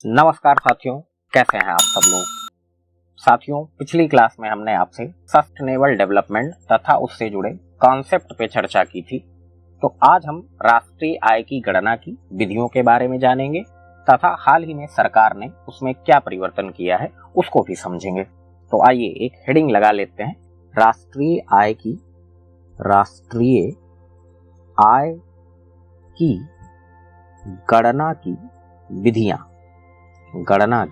नमस्कार साथियों, कैसे हैं आप सब लोग। साथियों, पिछली क्लास में हमने आपसे सस्टेनेबल डेवलपमेंट तथा उससे जुड़े कॉन्सेप्ट पे चर्चा की थी। तो आज हम राष्ट्रीय आय की गणना की विधियों के बारे में जानेंगे तथा हाल ही में सरकार ने उसमें क्या परिवर्तन किया है उसको भी समझेंगे। तो आइए एक हेडिंग लगा लेते हैं, राष्ट्रीय आय की गणना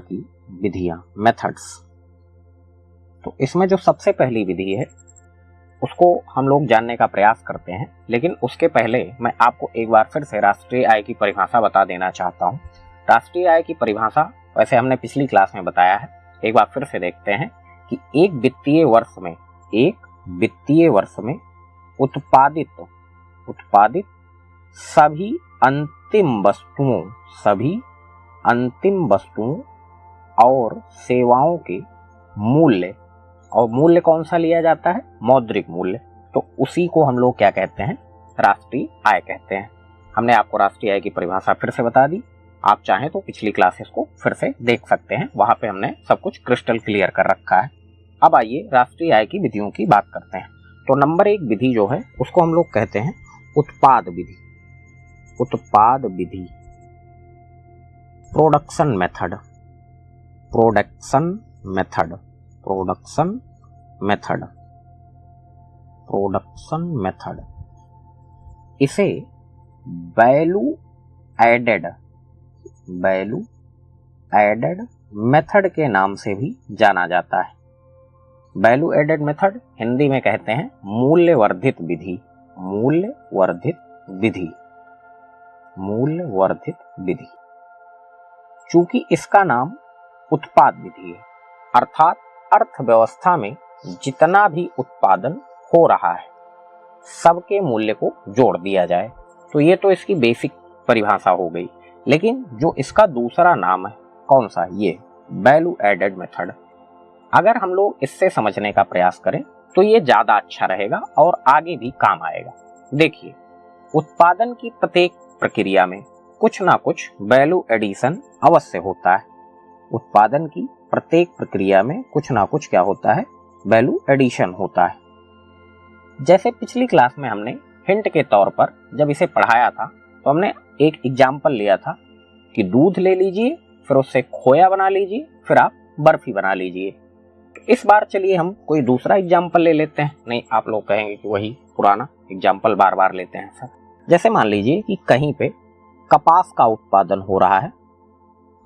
की विधियां मेथड्स। तो इसमें जो सबसे पहली विधि है उसको हम लोग जानने का प्रयास करते हैं, लेकिन उसके पहले मैं आपको एक बार फिर से राष्ट्रीय आय की परिभाषा बता देना चाहता हूं। राष्ट्रीय आय की परिभाषा वैसे हमने पिछली क्लास में बताया है, एक बार फिर से देखते हैं कि एक वित्तीय वर्ष में उत्पादित सभी अंतिम वस्तुओं और सेवाओं के मूल्य, और मूल्य कौन सा लिया जाता है? मौद्रिक मूल्य। तो उसी को हम लोग क्या कहते हैं? राष्ट्रीय आय कहते हैं। हमने आपको राष्ट्रीय आय की परिभाषा फिर से बता दी, आप चाहें तो पिछली क्लासेस को फिर से देख सकते हैं, वहां पे हमने सब कुछ क्रिस्टल क्लियर कर रखा है। अब आइए राष्ट्रीय आय की विधियों की बात करते हैं। तो नंबर 1 विधि जो है उसको हम लोग कहते हैं उत्पाद विधि। Production method. इसे वैल्यू एडेड मेथड के नाम से भी जाना जाता है। वैल्यू एडेड मेथड हिंदी में कहते हैं मूल्यवर्धित विधि। चूंकि इसका नाम उत्पाद विधि है, अर्थात अर्थव्यवस्था में जितना भी उत्पादन हो रहा है सबके मूल्य को जोड़ दिया जाए। तो ये तो इसकी बेसिक परिभाषा हो गई, लेकिन जो इसका दूसरा नाम है कौन सा? ये वैल्यू एडेड मेथड। अगर हम लोग इससे समझने का प्रयास करें तो ये ज्यादा अच्छा रहेगा और आगे भी काम आएगा। देखिए, उत्पादन की प्रत्येक प्रक्रिया में कुछ ना कुछ वैल्यू एडिशन अवश्य होता है। उत्पादन की प्रत्येक प्रक्रिया में कुछ ना कुछ क्या होता है? वैल्यू एडिशन होता है। जैसे पिछली क्लास में हमने हिंट के तौर पर जब इसे पढ़ाया था तो हमने एक एग्जाम्पल लिया था कि दूध ले लीजिए, फिर उससे खोया बना लीजिए, फिर आप बर्फी बना लीजिए। इस बार चलिए हम कोई दूसरा एग्जाम्पल ले लेते हैं। नहीं, आप लोग कहेंगे कि वही पुराना एग्जाम्पल बार बार लेते हैं सर। जैसे मान लीजिए कि कहीं पे कपास का उत्पादन हो रहा है,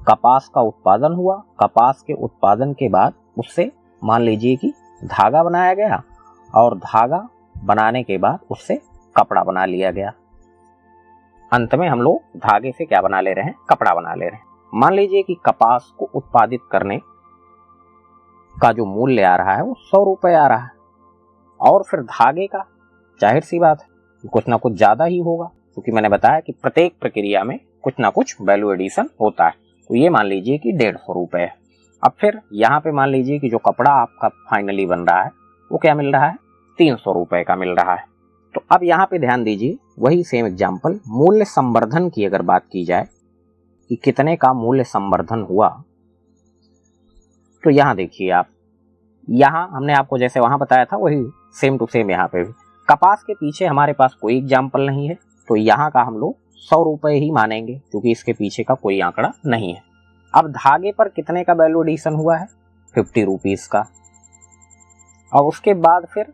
कपास का उत्पादन हुआ, कपास के उत्पादन के बाद उससे मान लीजिए कि धागा बनाया गया, और धागा बनाने के बाद उससे कपड़ा बना लिया गया। अंत में हम लोग धागे से क्या बना ले रहे हैं? कपड़ा बना ले रहे हैं। मान लीजिए कि कपास को उत्पादित करने का जो मूल्य आ रहा है वो 100 रुपए आ रहा है, और फिर धागे का जाहिर सी बात है कुछ ना कुछ ज्यादा ही होगा, क्योंकि मैंने बताया कि प्रत्येक प्रक्रिया में कुछ ना कुछ वैल्यू एडिशन होता है। तो ये मान लीजिए कि 150 रुपए है। अब फिर यहाँ पे मान लीजिए कि जो कपड़ा आपका फाइनली बन रहा है वो क्या मिल रहा है? 300 रुपए का मिल रहा है। तो अब यहाँ पे ध्यान दीजिए, वही सेम एग्जाम्पल मूल्य संवर्धन की अगर बात की जाए कि कितने का मूल्य संवर्धन हुआ, तो यहाँ देखिए आप, यहाँ हमने आपको जैसे वहां बताया था वही सेम टू सेम यहाँ पे भी। कपास के पीछे हमारे पास कोई एग्जाम्पल नहीं है, तो यहाँ का हम लोग 100 रुपए ही मानेंगे, क्योंकि इसके पीछे का कोई आंकड़ा नहीं है। अब धागे पर कितने का वैल्यू एडिशन हुआ है? 50 रुपीज का। और उसके बाद फिर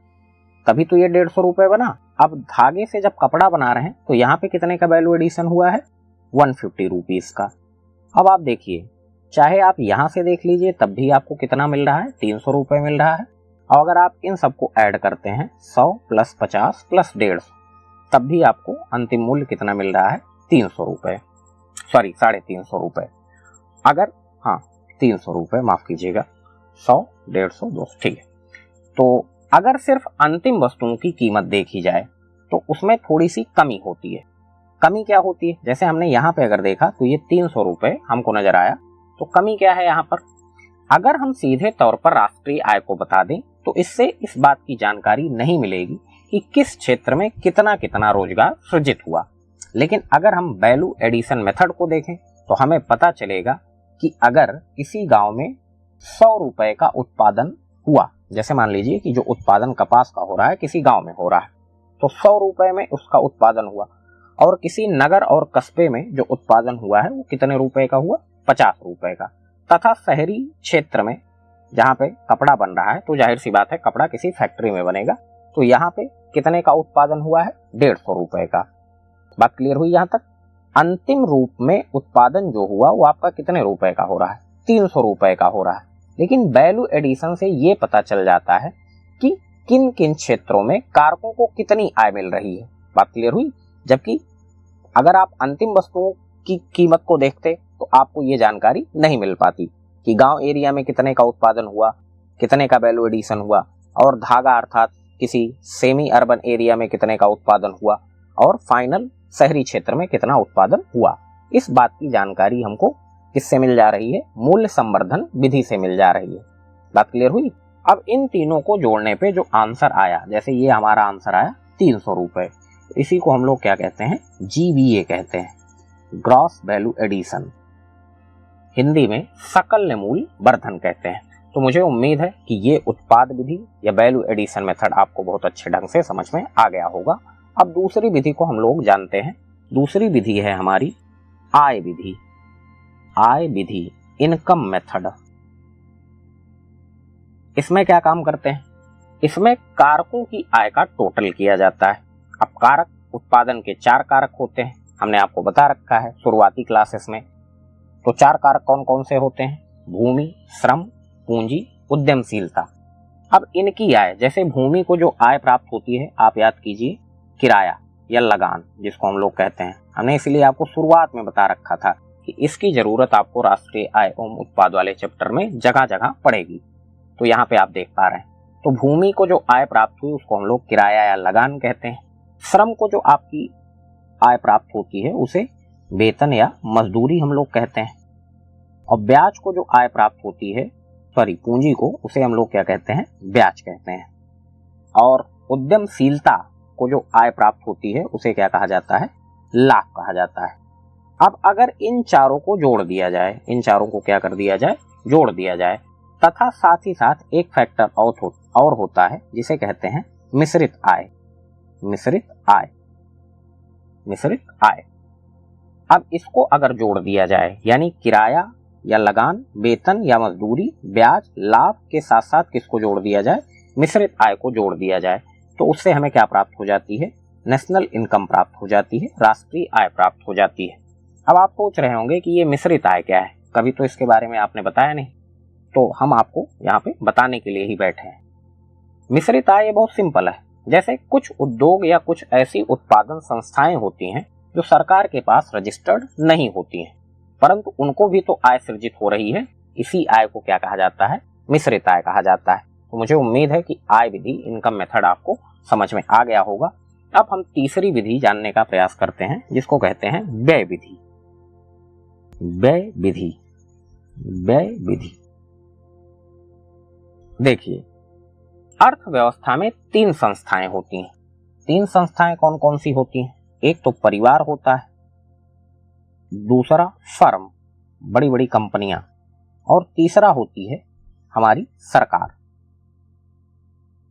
तभी तो ये 150 रुपए बना। अब धागे से जब कपड़ा बना रहे हैं तो यहाँ पे कितने का वैल्यू एडिशन हुआ है? 150 रुपीज का। अब आप देखिए, चाहे आप यहाँ से देख लीजिए तब भी आपको कितना मिल रहा है? 300 रुपए मिल रहा है। और अगर आप इन सबको ऐड करते हैं 100 प्लस 50 प्लस 150, तब भी आपको अंतिम मूल्य कितना मिल रहा है? 300 रुपए, सॉरी 350 रुपए। अगर 300 रुपए, माफ कीजिएगा, 100, 150, 200, ठीक है। तो अगर सिर्फ अंतिम वस्तुओं की कीमत देखी जाए तो उसमें थोड़ी सी कमी होती है। कमी क्या होती है? जैसे हमने यहाँ पे अगर देखा तो ये 300 रुपए हमको नजर आया, तो कमी क्या है यहाँ पर? अगर हम सीधे तौर पर राष्ट्रीय आय को बता दें तो इससे इस बात की जानकारी नहीं मिलेगी कि किस क्षेत्र में कितना कितना रोजगार सृजित हुआ। लेकिन अगर हम वैल्यू एडिशन मेथड को देखें तो हमें पता चलेगा कि अगर किसी गांव में 100 रुपए का उत्पादन हुआ, जैसे मान लीजिए कि जो उत्पादन कपास का हो रहा है किसी गांव में हो रहा है, तो 100 रुपए में उसका उत्पादन हुआ, और किसी नगर और कस्बे में जो उत्पादन हुआ है वो कितने रुपए का हुआ, 50 रुपए का। तथा शहरी क्षेत्र में जहाँ पे कपड़ा बन रहा है, तो जाहिर सी बात है कपड़ा किसी फैक्ट्री में बनेगा, तो यहाँ पे कितने का उत्पादन हुआ है, 150 रुपए का। बात क्लियर हुई यहाँ तक। अंतिम रूप में उत्पादन जो हुआ वो आपका कितने रुपए का हो रहा है, 300 रुपए का हो रहा है। लेकिन वैल्यू एडिशन से ये पता चल जाता है कि किन किन क्षेत्रों में कारकों को कितनी आय मिल रही है। बात क्लियर हुई। जबकि अगर आप अंतिम वस्तुओं की कीमत को देखते तो आपको ये जानकारी नहीं मिल पाती कि गांव एरिया में कितने का उत्पादन हुआ, कितने का वैल्यू एडिशन हुआ, और धागा अर्थात किसी सेमी अर्बन एरिया में कितने का उत्पादन हुआ, और फाइनल शहरी क्षेत्र में कितना उत्पादन हुआ। इस बात की जानकारी हमको किससे मिल जा रही है, मूल्य संवर्धन विधि से मिल जा रही है। बात क्लियर हुई। अब इन तीनों को जोड़ने पे जो आंसर आया, जैसे ये हमारा आंसर आया 300 रुपए, इसी को हम लोग क्या कहते हैं, GVA कहते हैं, ग्रॉस वैल्यू एडिशन, हिंदी में सकल मूल्य वर्धन कहते हैं। तो मुझे उम्मीद है कि ये उत्पाद विधि या वैल्यू एडिशन मेथड आपको बहुत अच्छे ढंग से समझ में आ गया होगा। अब दूसरी विधि को हम लोग जानते हैं। दूसरी विधि है हमारी आय विधि। आय विधि, इनकम मेथड। इसमें क्या काम करते हैं, इसमें कारकों की आय का टोटल किया जाता है। अब कारक, उत्पादन के 4 कारक होते हैं, हमने आपको बता रखा है शुरुआती क्लासेस में। तो 4 कारक कौन कौन से होते हैं, भूमि, श्रम, पूंजी, उद्यमशीलता। अब इनकी आय, जैसे भूमि को जो आय प्राप्त होती है, आप याद कीजिए किराया या लगान जिसको हम लोग कहते हैं। हमने इसलिए आपको शुरुआत में बता रखा था कि इसकी जरूरत आपको राष्ट्रीय आय एवं उत्पाद वाले चैप्टर में जगह जगह पड़ेगी। तो यहाँ पे आप देख पा रहे हैं, तो भूमि को जो आय प्राप्त हुई उसको हम लोग किराया या लगान कहते हैं। श्रम को जो आपकी आय प्राप्त होती है उसे वेतन या मजदूरी हम लोग कहते हैं। और ब्याज को जो आय प्राप्त होती है, पूंजी को, उसे हम लोग क्या कहते हैं, ब्याज कहते हैं। और उद्यमशीलता को जो आय प्राप्त होती है उसे क्या कहा जाता है, लाभ कहा जाता है। अब अगर इन चारों को जोड़ दिया जाए, इन चारों को क्या कर दिया जाए, जोड़ दिया जाए, तथा साथ ही साथ एक फैक्टर और होता है जिसे कहते हैं मिश्रित आय। मिश्रित आय, मिश्रित आय। अब इसको अगर जोड़ दिया जाए, यानी किराया या लगान, वेतन या मजदूरी, ब्याज, लाभ के साथ साथ किसको जोड़ दिया जाए, मिश्रित आय को जोड़ दिया जाए, तो उससे हमें क्या प्राप्त हो जाती है, नेशनल इनकम प्राप्त हो जाती है, राष्ट्रीय आय प्राप्त हो जाती है। अब आप सोच रहे होंगे कि ये मिश्रित आय क्या है, कभी तो इसके बारे में आपने बताया नहीं, तो हम आपको यहाँ पे बताने के लिए ही बैठे हैं। मिश्रित आय बहुत सिंपल है। जैसे कुछ उद्योग या कुछ ऐसी उत्पादन संस्थाएं होती हैं जो सरकार के पास रजिस्टर्ड नहीं होती हैं, परंतु उनको भी तो आय सृजित हो रही है। इसी आय को क्या कहा जाता है, मिश्रित आय कहा जाता है। तो मुझे उम्मीद है कि आय विधि, इनकम मेथड आपको समझ में आ गया होगा। अब हम तीसरी विधि जानने का प्रयास करते हैं जिसको कहते हैं व्यय विधि। व्यय विधि, व्यय विधि। देखिए, अर्थव्यवस्था में 3 संस्थाएं होती हैं। 3 संस्थाएं कौन कौन सी होती हैं, एक तो परिवार होता है, दूसरा फर्म, बड़ी बड़ी कंपनियां, और तीसरा होती है हमारी सरकार।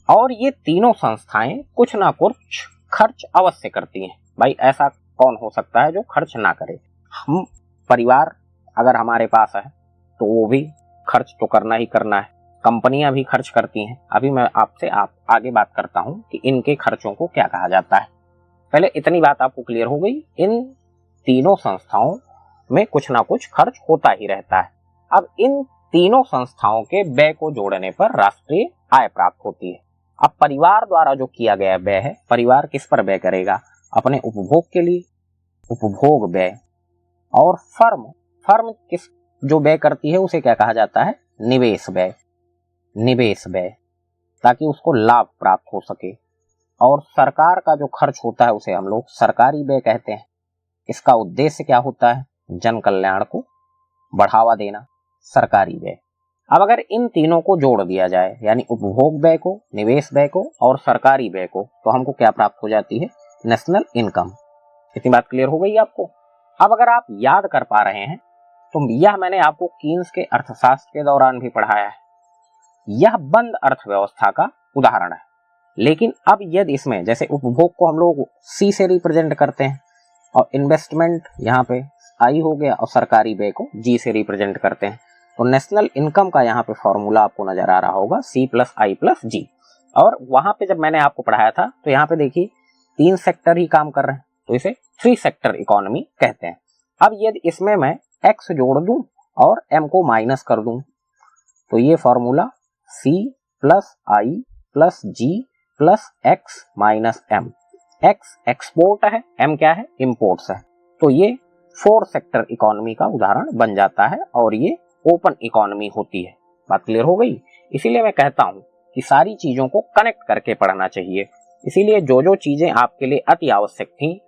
और ये तीनों संस्थाएं कुछ ना कुछ खर्च अवश्य करती हैं। भाई ऐसा कौन हो सकता है जो खर्च ना करे। हम परिवार अगर हमारे पास है तो वो भी खर्च तो करना ही करना है, कंपनियां भी खर्च करती हैं। अभी मैं आपसे आगे बात करता हूं कि इनके खर्चों को क्या कहा जाता है। पहले इतनी बात आपको क्लियर हो गई, इन तीनों संस्थाओं में कुछ ना कुछ खर्च होता ही रहता है। अब इन तीनों संस्थाओं के व्यय को जोड़ने पर राष्ट्रीय आय प्राप्त होती है। अब परिवार द्वारा जो किया गया व्यय है, परिवार किस पर व्यय करेगा, अपने उपभोग के लिए, उपभोग व्यय। और फर्म किस जो व्यय करती है उसे क्या कहा जाता है, निवेश व्यय, निवेश व्यय, ताकि उसको लाभ प्राप्त हो सके। और सरकार का जो खर्च होता है उसे हम लोग सरकारी व्यय कहते हैं। इसका उद्देश्य क्या होता है, जन कल्याण को बढ़ावा देना, सरकारी व्यय। अब अगर इन तीनों को जोड़ दिया जाए, यानी उपभोग व्यय को, निवेश व्यय को और सरकारी व्यय को, तो हमको क्या प्राप्त हो जाती है, नेशनल इनकम। इतनी बात क्लियर हो गई आपको। अब अगर आप याद कर पा रहे हैं तो यह मैंने आपको कीन्स के अर्थशास्त्र के दौरान भी पढ़ाया है। यह बंद अर्थव्यवस्था का उदाहरण है। लेकिन अब यदि इसमें जैसे उपभोग को हम लोग सी से रिप्रेजेंट करते हैं और इन्वेस्टमेंट यहाँ पे आई हो गया और सरकारी व्यय को जी से रिप्रेजेंट करते हैं, तो नेशनल इनकम का यहाँ पे फॉर्मूला आपको नजर आ रहा होगा C+I+G। और वहां पे जब मैंने आपको पढ़ाया था तो यहाँ पे देखिए 3 सेक्टर ही काम कर रहे हैं, तो इसे 3 सेक्टर इकोनॉमी कहते हैं। अब यदि इसमें मैं x जोड़ दूं और m को माइनस कर दूं तो ये फॉर्मूला C+I+G+x-m। x एक्सपोर्ट है, m क्या है, इंपोर्ट्स है। तो ये 4 सेक्टर इकोनॉमी का उदाहरण बन जाता है और ये ओपन इकोनॉमी होती है। बात क्लियर हो गई। इसीलिए मैं कहता हूं कि सारी चीजों को कनेक्ट करके पढ़ना चाहिए। इसीलिए जो जो चीजें आपके लिए अति आवश्यक थी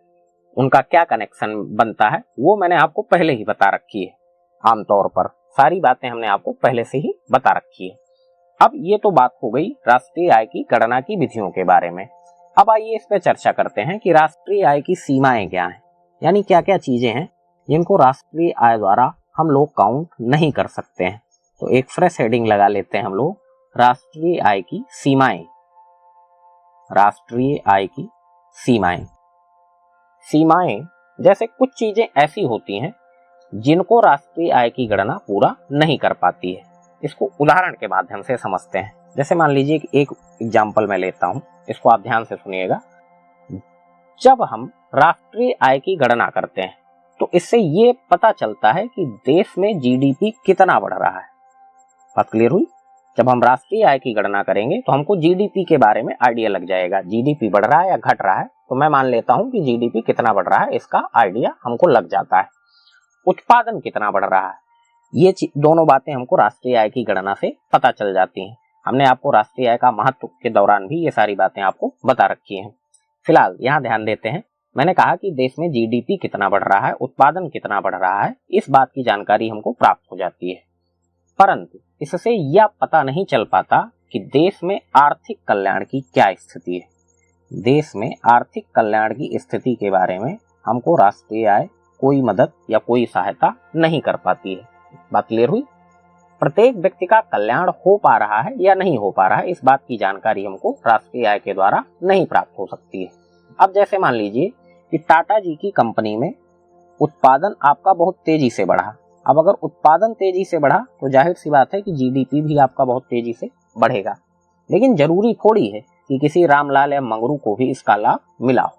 उनका क्या कनेक्शन बनता है वो मैंने आपको पहले ही बता रखी है। आमतौर पर सारी बातें हमने आपको पहले से ही बता रखी है। अब ये तो बात हो गई राष्ट्रीय आय की गणना की विधियों के बारे में। अब आइए इस पे चर्चा करते हैं कि राष्ट्रीय आय की सीमाएं क्या हैं, यानी क्या क्या चीजें हैं जिनको राष्ट्रीय आय द्वारा हम लोग काउंट नहीं कर सकते हैं। तो एक फ्रेश हेडिंग लगा लेते हैं हम लोग, राष्ट्रीय आय की सीमाएं। राष्ट्रीय आय की सीमाएं। सीमाएं जैसे कुछ चीजें ऐसी होती हैं जिनको राष्ट्रीय आय की गणना पूरा नहीं कर पाती है। इसको उदाहरण के माध्यम से समझते हैं। जैसे मान लीजिए कि एक एग्जाम्पल मैं लेता हूं, इसको आप ध्यान से सुनिएगा। जब हम राष्ट्रीय आय की गणना करते हैं तो इससे ये पता चलता है कि देश में जीडीपी कितना बढ़ रहा है। बात क्लियर हुई। जब हम राष्ट्रीय आय की गणना करेंगे तो हमको जीडीपी के बारे में आइडिया लग जाएगा, जीडीपी बढ़ रहा है या घट रहा है। तो मैं मान लेता हूं कि जीडीपी कितना बढ़ रहा है, इसका आइडिया हमको लग जाता है। उत्पादन कितना बढ़ रहा है, ये दोनों बातें हमको राष्ट्रीय आय की गणना से पता चल जाती हैं। हमने आपको राष्ट्रीय आय का महत्व के दौरान भी ये सारी बातें आपको बता रखी हैं। फिलहाल यहाँ ध्यान देते हैं, मैंने कहा कि देश में जीडीपी कितना बढ़ रहा है, उत्पादन कितना बढ़ रहा है, इस बात की जानकारी हमको प्राप्त हो जाती है। परंतु इससे यह पता नहीं चल पाता कि देश में आर्थिक कल्याण की क्या स्थिति है। देश में आर्थिक कल्याण की स्थिति के बारे में हमको राष्ट्रीय आय कोई मदद या कोई सहायता नहीं कर पाती है। बात क्लियर हुई। प्रत्येक व्यक्ति का कल्याण हो पा रहा है या नहीं हो पा रहा है, इस बात की जानकारी हमको राष्ट्रीय आय के द्वारा नहीं प्राप्त हो सकती है। अब जैसे मान लीजिए कि टाटा जी की कंपनी में उत्पादन आपका बहुत तेजी से बढ़ा। अब अगर उत्पादन तेजी से बढ़ा तो जाहिर सी बात है कि जीडीपी भी आपका बहुत तेजी से बढ़ेगा। लेकिन जरूरी थोड़ी है कि किसी रामलाल या मंगरू को भी इसका लाभ मिला हो।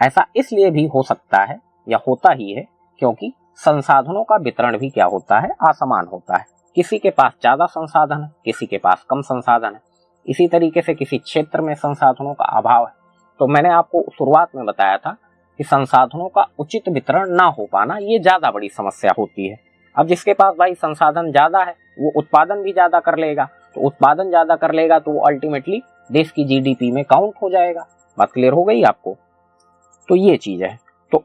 ऐसा इसलिए भी हो सकता है या होता ही है क्योंकि संसाधनों का वितरण भी क्या होता है, असमान होता है। किसी के पास ज्यादा संसाधन है, किसी के पास कम संसाधन है। इसी तरीके से किसी क्षेत्र में संसाधनों का अभाव है। तो मैंने आपको शुरुआत में बताया था कि संसाधनों का उचित वितरण ना हो पाना ये ज्यादा बड़ी समस्या होती है। अब जिसके पास भाई संसाधन ज्यादा है वो उत्पादन भी ज्यादा कर लेगा, तो उत्पादन ज्यादा कर लेगा तो वो अल्टीमेटली देश की जीडीपी में काउंट हो जाएगा। बात क्लियर हो गई आपको। तो ये चीज है। तो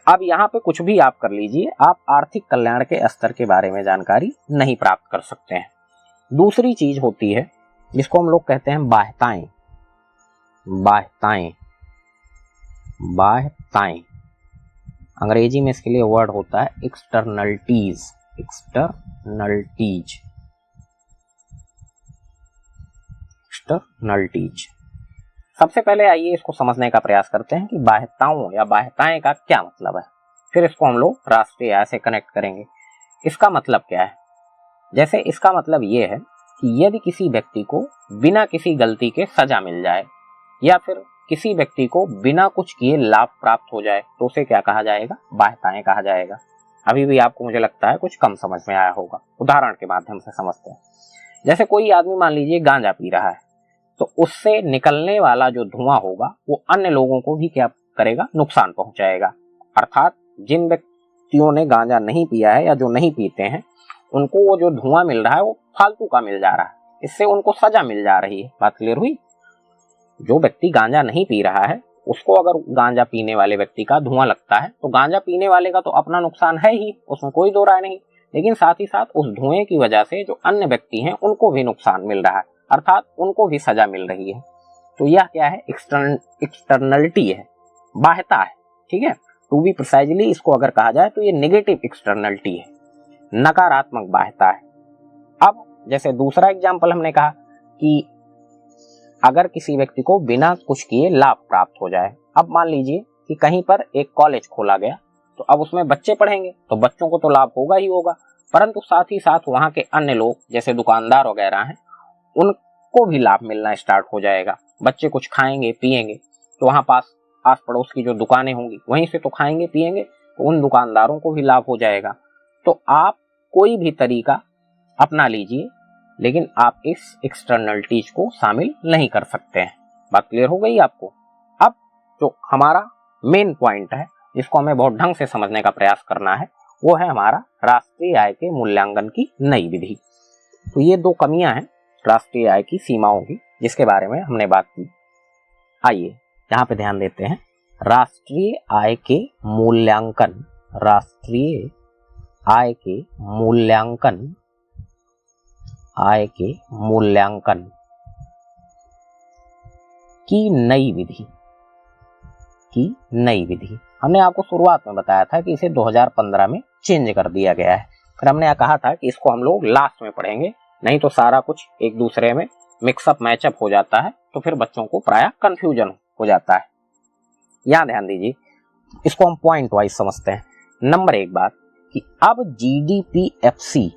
अब यहाँ पे कुछ भी आप कर लीजिए, आप आर्थिक कल्याण के स्तर के बारे में जानकारी नहीं प्राप्त कर सकते हैं। दूसरी चीज होती है जिसको हम लोग कहते हैं बाह्यताएं। बाह्यताएं, बाह्यताएं अंग्रेजी में इसके लिए वर्ड होता है एक्सटर्नलिटीज। Externalities, externalities. सबसे पहले आइए इसको समझने का प्रयास करते हैं कि बाह्यताओं या बाह्यताएं का क्या मतलब है। फिर इसको हम लोग राष्ट्रीय आय से कनेक्ट करेंगे। इसका मतलब क्या है? जैसे इसका मतलब ये है कि यदि किसी व्यक्ति को बिना किसी गलती के सजा मिल जाए या फिर किसी व्यक्ति को बिना कुछ किए लाभ प्राप्त हो जाए तो उसे क्या कहा जाएगा? बाह्यताएं कहा जाएगा। अभी भी आपको मुझे लगता है कुछ कम समझ में आया होगा, उदाहरण के माध्यम से समझते हैं। जैसे कोई आदमी मान लीजिए गांजा पी रहा है तो उससे निकलने वाला जो धुआं होगा वो अन्य लोगों को भी क्या करेगा? नुकसान पहुंचाएगा। अर्थात जिन व्यक्तियों ने गांजा नहीं पिया है या जो नहीं पीते हैं उनको वो जो धुआं मिल रहा है वो फालतू का मिल जा रहा है, इससे उनको सजा मिल जा रही है। बात क्लियर हुई। जो व्यक्ति गांजा नहीं पी रहा है उसको अगर गांजा पीने वाले व्यक्ति का धुआं लगता है तो गांजा पीने वाले का तो अपना नुकसान है ही, उसमें कोई दो राय नहीं, लेकिन साथ ही साथ उस धुएं की वजह से जो अन्य व्यक्ति हैं उनको भी नुकसान मिल रहा है, अर्थात उनको भी सजा मिल रही है। तो यह क्या है? एक्सटर्नलिटी है, बाह्यता है। ठीक है। टू बी प्रिसाइजली इसको अगर कहा जाए तो ये नेगेटिव एक्सटर्नलिटी है, नकारात्मक बाध्यता है। अब जैसे दूसरा एग्जाम्पल हमने कहा कि अगर किसी व्यक्ति को बिना कुछ किए लाभ प्राप्त हो जाए। अब मान लीजिए कि कहीं पर एक कॉलेज खोला गया, तो अब उसमें बच्चे पढ़ेंगे तो बच्चों को तो लाभ होगा ही होगा, परंतु साथ ही साथ वहाँ के अन्य लोग जैसे दुकानदार वगैरह हैं उनको भी लाभ मिलना स्टार्ट हो जाएगा। बच्चे कुछ खाएंगे पिएंगे तो वहाँ पास आस पड़ोस की जो दुकानें होंगी वहीं से तो खाएंगे पिएंगे, तो उन दुकानदारों को भी लाभ हो जाएगा। तो आप कोई भी तरीका अपना लीजिए, लेकिन आप इस एक्सटर्नलिटीज को शामिल नहीं कर सकते हैं। बात क्लियर हो गई आपको? अब जो हमारा मेन पॉइंट है जिसको हमें बहुत ढंग से समझने का प्रयास करना है वो है हमारा राष्ट्रीय आय के मूल्यांकन की नई विधि। तो ये दो कमियां हैं राष्ट्रीय आय की सीमाओं की जिसके बारे में हमने बात की। आइए यहाँ पे ध्यान देते हैं। राष्ट्रीय आय के मूल्यांकन, राष्ट्रीय आय के मूल्यांकन, आय के मूल्यांकन की नई विधि, की नई विधि। हमने आपको शुरुआत में बताया था कि इसे 2015 में चेंज कर दिया गया है। फिर हमने कहा था कि इसको हम लोग लास्ट में पढ़ेंगे, नहीं तो सारा कुछ एक दूसरे में मिक्सअप मैचअप हो जाता है, तो फिर बच्चों को प्रायः कंफ्यूजन हो जाता है। यहाँ ध्यान दीजिए, इसको हम पॉइंट वाइज समझते हैं। नंबर एक बात कि अब GDP-FC,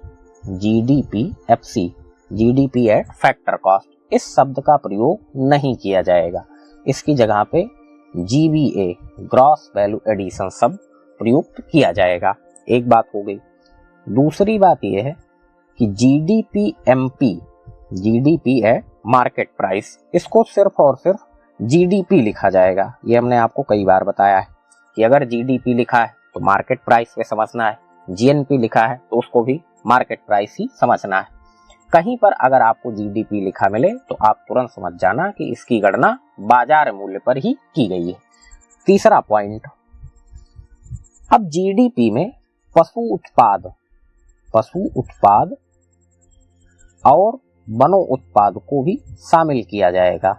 GDP-FC, GDP eight factor cost, इस शब्द का प्रयोग नहीं किया जाएगा। इसकी जगह पे GVA, ग्रॉस वैल्यू एडिशन शब्द प्रयुक्त किया जाएगा। एक बात हो गई। दूसरी बात यह है कि GDP-MP, GDP है मार्केट प्राइस, इसको सिर्फ और सिर्फ GDP लिखा जाएगा। ये हमने आपको कई बार बताया है कि अगर GDP लिखा है तो मार्केट प्राइस पे समझना है, GNP लिखा है तो उसको भी मार्केट प्राइस ही समझना है। कहीं पर अगर आपको GDP लिखा मिले तो आप तुरंत समझ जाना कि इसकी गणना बाजार मूल्य पर ही की गई है। तीसरा पॉइंट, अब GDP में पशु उत्पाद और वनो उत्पाद को भी शामिल किया जाएगा।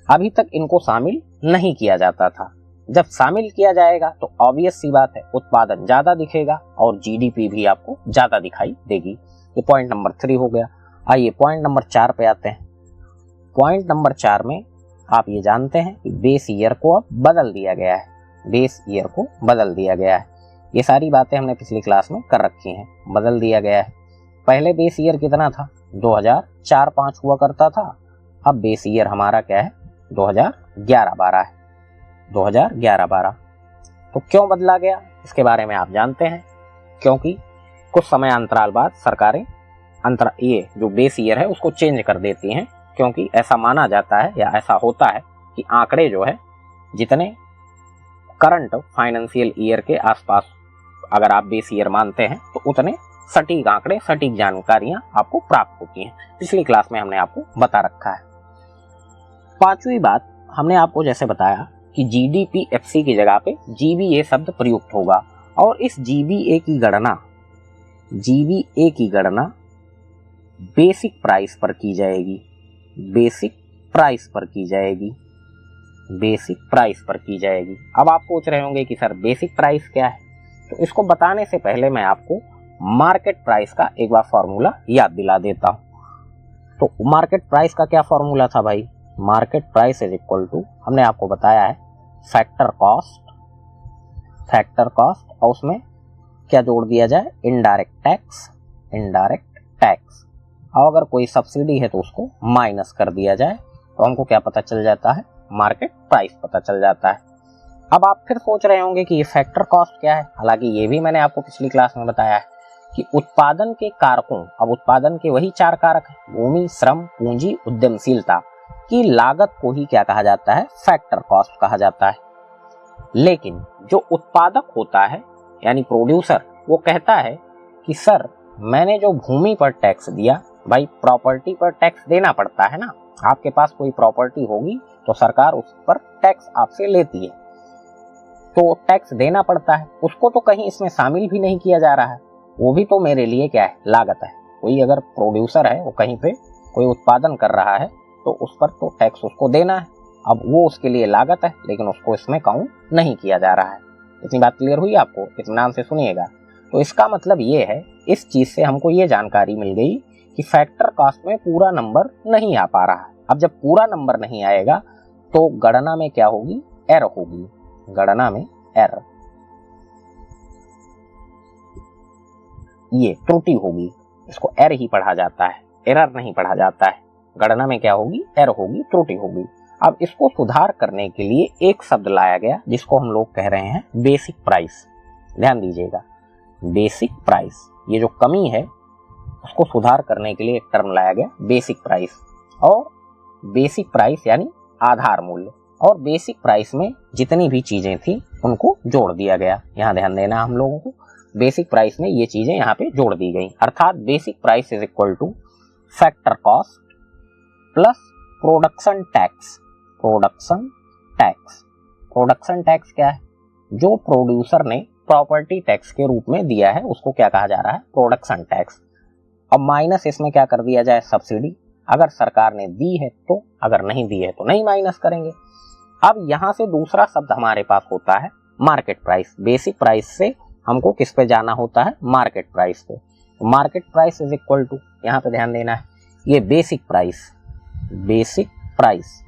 अभी तक इनको शामिल नहीं किया जाता था। जब शामिल किया जाएगा तो ऑब्वियस सी बात है उत्पादन ज्यादा दिखेगा और GDP भी आपको ज्यादा दिखाई देगी। ये पॉइंट नंबर 3 हो गया। आइए पॉइंट नंबर 4 पे आते हैं। पॉइंट नंबर 4 में आप ये जानते हैं कि बेस ईयर को अब बदल दिया गया है, बेस ईयर को बदल दिया गया है। ये सारी बातें हमने पिछली क्लास में कर रखी हैं। बदल दिया गया है। पहले बेस ईयर कितना था? 2004-05 हुआ करता था। अब बेस ईयर हमारा क्या है? 2011-12 है। 2011-12। तो क्यों बदला गया इसके बारे में आप जानते हैं, क्योंकि कुछ समय अंतराल बाद सरकारें ये जो बेस ईयर है उसको चेंज कर देती हैं, क्योंकि ऐसा माना जाता है या ऐसा होता है कि आंकड़े जो है जितने करंट फाइनेंशियल ईयर के आसपास अगर आप बेस ईयर मानते हैं तो उतने सटीक आंकड़े, सटीक जानकारियां आपको प्राप्त होती हैं। पिछली क्लास में हमने आपको बता रखा है। पांचवी बात, हमने आपको जैसे बताया कि GDP-FC की जगह पे GVA शब्द प्रयुक्त होगा और इस GVA की गणना बेसिक प्राइस पर की जाएगी, बेसिक प्राइस पर की जाएगी, बेसिक प्राइस पर की जाएगी। अब आप पूछ रहे होंगे कि सर बेसिक प्राइस क्या है, तो इसको बताने से पहले मैं आपको मार्केट प्राइस का एक बार फॉर्मूला याद दिला देता हूं। तो मार्केट प्राइस का क्या फॉर्मूला था भाई? Market price is equal to, हमने आपको बताया है फैक्टर कॉस्ट, फैक्टर कॉस्ट और उसमें क्या जोड़ दिया जाए? Indirect tax, indirect tax. और अगर कोई सब्सिडी है तो उसको माइनस कर दिया जाए तो हमको क्या पता चल जाता है? मार्केट प्राइस पता चल जाता है। अब आप फिर सोच रहे होंगे कि ये फैक्टर कॉस्ट क्या है? हालांकि ये भी मैंने आपको पिछली क्लास में बताया है कि उत्पादन के कारकों, अब उत्पादन के वही 4 कारक हैं, भूमि, श्रम, पूंजी, उद्यमशीलता की लागत को ही क्या कहा जाता है? फैक्टर कॉस्ट कहा जाता है। लेकिन जो उत्पादक होता है यानी प्रोड्यूसर, वो कहता है कि सर मैंने जो भूमि पर टैक्स दिया, भाई प्रॉपर्टी पर टैक्स देना पड़ता है ना, आपके पास कोई प्रॉपर्टी होगी तो सरकार उस पर टैक्स आपसे लेती है, तो टैक्स देना पड़ता है, उसको तो कहीं इसमें शामिल भी नहीं किया जा रहा है। वो भी तो मेरे लिए क्या है? लागत है। कोई अगर प्रोड्यूसर है, वो कहीं पे कोई उत्पादन कर रहा है तो उस पर तो टैक्स उसको देना है। अब वो उसके लिए लागत है लेकिन उसको इसमें काउंट नहीं किया जा रहा है। इतनी बात क्लियर हुई आपको? इत्मीनान से सुनिएगा। तो इसका मतलब ये है, इस चीज से हमको ये जानकारी मिल गई कि फैक्टर कास्ट में पूरा नंबर नहीं आ पा रहा। अब जब पूरा नंबर नहीं आएगा तो गणना में क्या होगी? एरर होगी, गणना में एरर, ये त्रुटि होगी। इसको एरर ही पढ़ा जाता है, एरर नहीं पढ़ा जाता है। गणना में क्या होगी? एरर होगी, त्रुटि होगी। अब इसको सुधार करने के लिए एक शब्द लाया गया जिसको हम लोग कह रहे हैं बेसिक प्राइस। ध्यान दीजिएगा, बेसिक प्राइस, ये जो कमी है उसको सुधार करने के लिए एक टर्म लाया गया बेसिक प्राइस। और बेसिक प्राइस यानी आधार मूल्य, और बेसिक प्राइस में जितनी भी चीजें थी उनको जोड़ दिया गया। यहाँ ध्यान देना हम लोगों को, बेसिक प्राइस में ये चीजें यहाँ पे जोड़ दी गई। अर्थात basic price is equal two factor cost plus production tax. Production tax, production tax क्या है? जो प्रोड्यूसर ने प्रॉपर्टी टैक्स के रूप में दिया है उसको क्या कहा जा रहा है? Production tax. अब माइनस इसमें क्या कर दिया जाए? सब्सिडी। अगर सरकार ने दी है तो, अगर नहीं दी है तो नहीं माइनस करेंगे। अब यहां से दूसरा शब्द हमारे पास होता है मार्केट प्राइस। बेसिक प्राइस से हमको किस पे जाना होता है? मार्केट प्राइस पे। तो market price is equal to, यहां पे ध्यान देना है, ये basic price, basic price,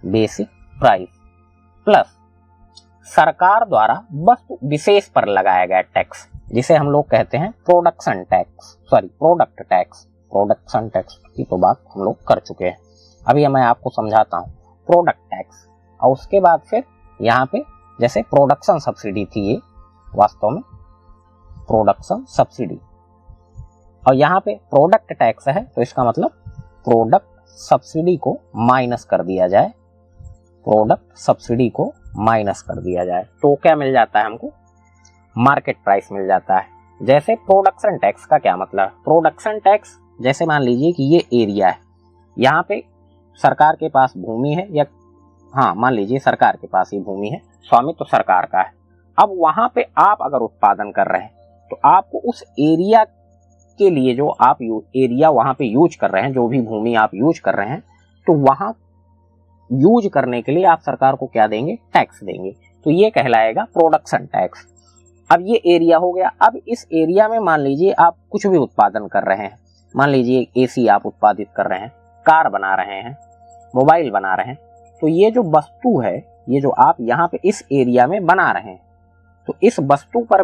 basic price plus सरकार द्वारा वस्तु विशेष पर लगाया गया टैक्स, जिसे हम लोग कहते हैं production tax, sorry product tax. Production tax की तो बात हम लोग कर चुके हैं, अभी मैं आपको समझाता हूं प्रोडक्ट टैक्स। और उसके बाद फिर यहाँ पे जैसे प्रोडक्शन सब्सिडी थी, ये वास्तव में प्रोडक्शन सब्सिडी, और यहाँ पे प्रोडक्ट टैक्स है तो इसका मतलब प्रोडक्ट सब्सिडी को माइनस कर दिया जाए, प्रोडक्ट सब्सिडी को माइनस कर दिया जाए तो क्या मिल जाता है हमको? मार्केट प्राइस मिल जाता है। जैसे प्रोडक्शन टैक्स का क्या मतलब? प्रोडक्शन टैक्स जैसे मान लीजिए कि ये एरिया है, यहाँ पे सरकार के पास भूमि है, या हाँ मान लीजिए सरकार के पास ही भूमि है, स्वामित्व तो सरकार का है। अब वहां पे आप अगर उत्पादन कर रहे हैं तो आपको उस एरिया के लिए जो आप एरिया वहां पे यूज कर रहे हैं, जो भी भूमि आप यूज कर रहे हैं, तो वहां यूज करने के लिए आप सरकार को क्या देंगे? टैक्स देंगे। तो ये कहलाएगा प्रोडक्शन टैक्स। अब ये एरिया हो गया। अब इस एरिया में मान लीजिए आप कुछ भी उत्पादन कर रहे हैं, मान लीजिए एसी आप उत्पादित कर रहे हैं, कार बना रहे हैं, मोबाइल बना रहे हैं, तो ये जो वस्तु है, ये जो आप यहाँ पे इस एरिया में बना रहे हैं, तो इस वस्तु पर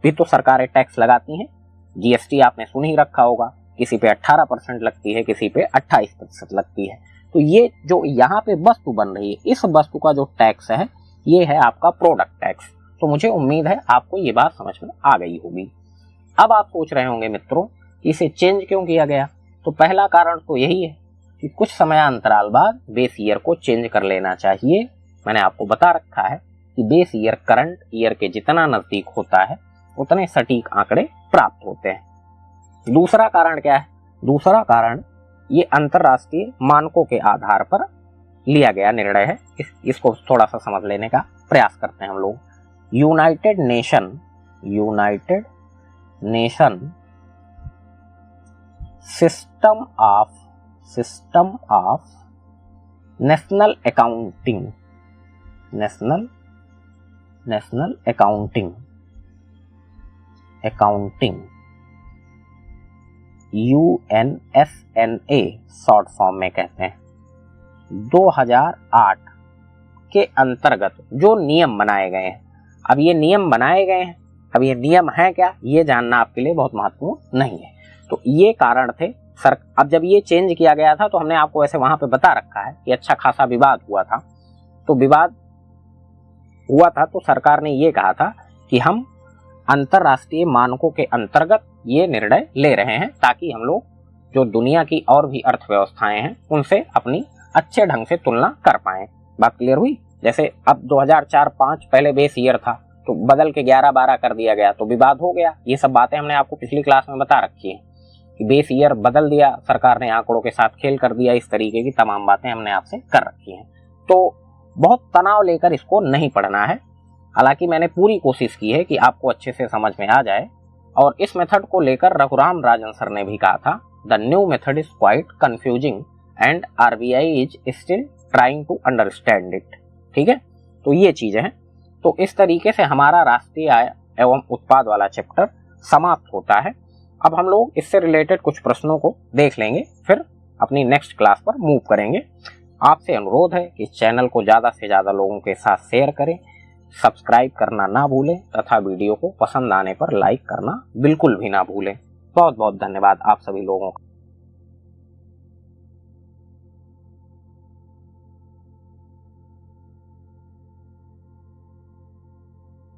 भी तो सरकारें टैक्स लगाती हैं। जीएसटी आपने सुन ही रखा होगा, किसी पे 18% लगती है, किसी पे 28% लगती है। तो ये जो यहाँ पे वस्तु बन रही है, इस वस्तु का जो टैक्स है ये है आपका प्रोडक्ट टैक्स। तो मुझे उम्मीद है आपको ये बात समझ में आ गई होगी। अब आप सोच रहे होंगे मित्रों कि इसे चेंज क्यों किया गया? तो पहला कारण तो यही है कि कुछ समय अंतराल बाद बेस ईयर को चेंज कर लेना चाहिए। मैंने आपको बता रखा है कि बेस ईयर करंट ईयर के जितना नजदीक होता है उतने सटीक आंकड़े प्राप्त होते हैं। दूसरा कारण क्या है? दूसरा कारण ये अंतरराष्ट्रीय मानकों के आधार पर लिया गया निर्णय है। इसको थोड़ा सा समझ लेने का प्रयास करते हैं हम लोग। United nation system of national accounting UNSNA short form में कहते हैं, 2008 के अंतर्गत जो नियम बनाए गए हैं। अब ये नियम बनाए गए हैं, अब ये नियम है क्या, ये जानना आपके लिए बहुत महत्वपूर्ण नहीं है। तो ये कारण थे सर। अब जब ये चेंज किया गया था तो हमने आपको ऐसे वहां पे बता रखा है कि अच्छा खासा विवाद हुआ था। तो विवाद हुआ था तो सरकार ने ये कहा था कि हम अंतरराष्ट्रीय मानकों के अंतर्गत ये निर्णय ले रहे हैं ताकि हम लोग जो दुनिया की और भी अर्थव्यवस्थाएं हैं उनसे अपनी अच्छे ढंग से तुलना कर पाए। बात क्लियर हुई? जैसे अब 2004-05 पहले बेस ईयर था तो बदल के 11-12 कर दिया गया तो विवाद हो गया। ये सब बातें हमने आपको पिछली क्लास में बता रखी है कि बेस ईयर बदल दिया, सरकार ने आंकड़ों के साथ खेल कर दिया, इस तरीके की तमाम बातें हमने आपसे कर रखी हैं। तो बहुत तनाव लेकर इसको नहीं पढ़ना है। हालांकि मैंने पूरी कोशिश की है कि आपको अच्छे से समझ में आ जाए। और इस मेथड को लेकर रघुराम राजन सर ने भी कहा था, the new method is quite confusing and RBI is still trying to understand it. ठीक है, तो ये चीजें हैं। तो इस तरीके से हमारा राष्ट्रीय आय एवं उत्पाद वाला चैप्टर समाप्त होता है। अब हम लोग इससे रिलेटेड कुछ प्रश्नों को देख लेंगे, फिर अपनी नेक्स्ट क्लास पर मूव करेंगे। आपसे अनुरोध है कि इस चैनल को ज़्यादा से ज़्यादा लोगों के साथ शेयर करें, सब्सक्राइब करना ना भूलें तथा वीडियो को पसंद आने पर लाइक करना बिल्कुल भी ना भूलें। बहुत बहुत धन्यवाद आप सभी लोगों का।